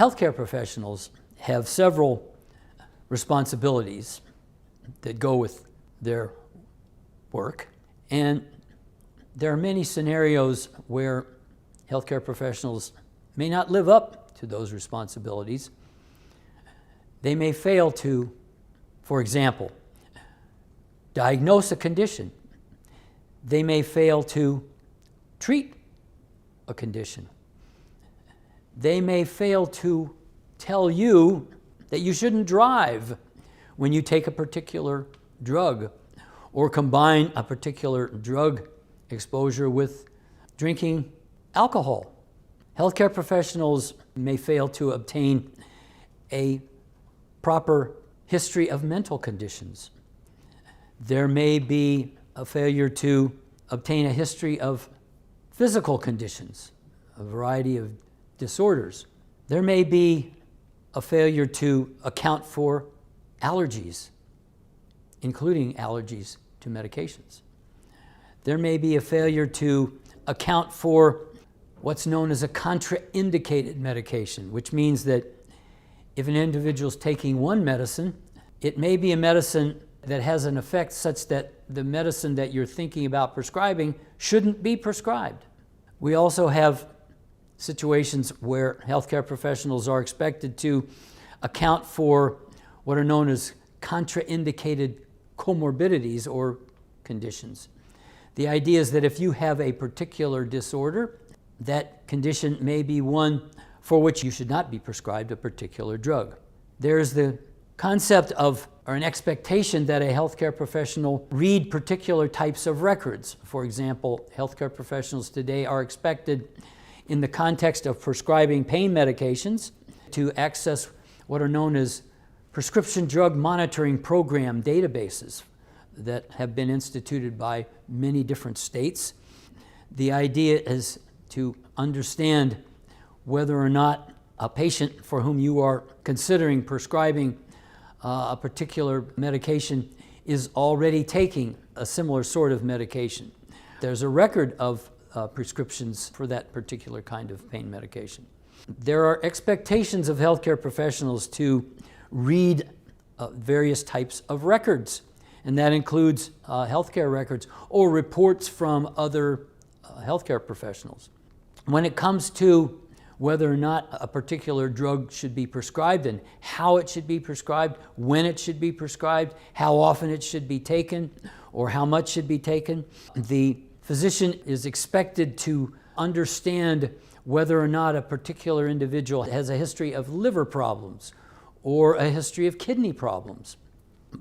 Healthcare professionals have several responsibilities that go with their work, and there are many scenarios where healthcare professionals may not live up to those responsibilities. They may fail to, for example, diagnose a condition. They may fail to treat a condition. They may fail to tell you that you shouldn't drive when you take a particular drug, or combine a particular drug exposure with drinking alcohol. Healthcare professionals may fail to obtain a proper history of mental conditions. There may be a failure to obtain a history of physical conditions, a variety of disorders. There may be a failure to account for allergies, including allergies to medications. There may be a failure to account for what's known as a contraindicated medication, which means that if an individual is taking one medicine, it may be a medicine that has an effect such that the medicine that you're thinking about prescribing shouldn't be prescribed. We also have situations where healthcare professionals are expected to account for what are known as contraindicated comorbidities or conditions. The idea is that if you have a particular disorder, that condition may be one for which you should not be prescribed a particular drug. There's the concept of, or an expectation that a healthcare professional read particular types of records. For example, healthcare professionals today are expected, in the context of prescribing pain medications, to access what are known as prescription drug monitoring program databases that have been instituted by many different states. The idea is to understand whether or not a patient for whom you are considering prescribing a particular medication is already taking a similar sort of medication. There's a record of prescriptions for that particular kind of pain medication. There are expectations of healthcare professionals to read various types of records, and that includes healthcare records or reports from other healthcare professionals. When it comes to whether or not a particular drug should be prescribed and how it should be prescribed, when it should be prescribed, how often it should be taken, or how much should be taken, the physician is expected to understand whether or not a particular individual has a history of liver problems or a history of kidney problems.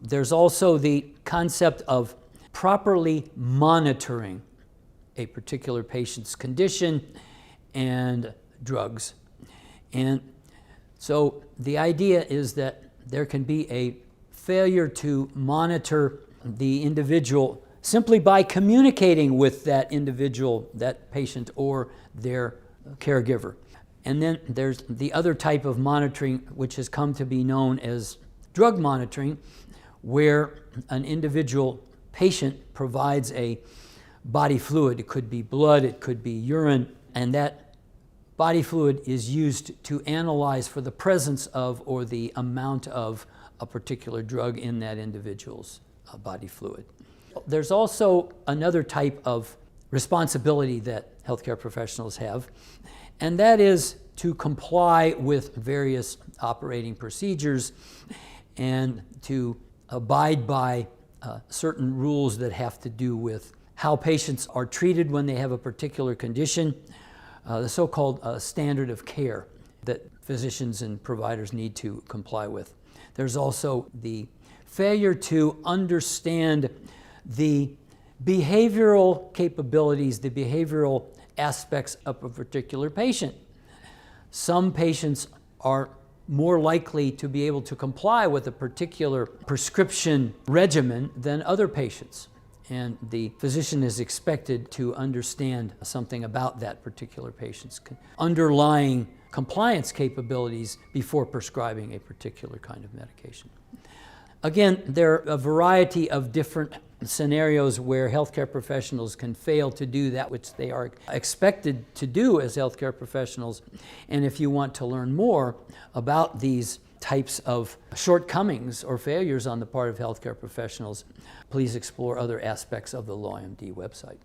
There's also the concept of properly monitoring a particular patient's condition and drugs. And so the idea is that there can be a failure to monitor the individual simply by communicating with that individual, that patient, or their caregiver. And then there's the other type of monitoring, which has come to be known as drug monitoring, where an individual patient provides a body fluid. It could be blood, it could be urine, and that body fluid is used to analyze for the presence of or the amount of a particular drug in that individual's body fluid. There's also another type of responsibility that healthcare professionals have, and that is to comply with various operating procedures and to abide by certain rules that have to do with how patients are treated when they have a particular condition, the so-called standard of care that physicians and providers need to comply with. There's also the failure to understand the behavioral capabilities, the behavioral aspects of a particular patient. Some patients are more likely to be able to comply with a particular prescription regimen than other patients. And the physician is expected to understand something about that particular patient's underlying compliance capabilities before prescribing a particular kind of medication. Again, there are a variety of different scenarios where healthcare professionals can fail to do that which they are expected to do as healthcare professionals. And if you want to learn more about these types of shortcomings or failures on the part of healthcare professionals, please explore other aspects of the LawMD website.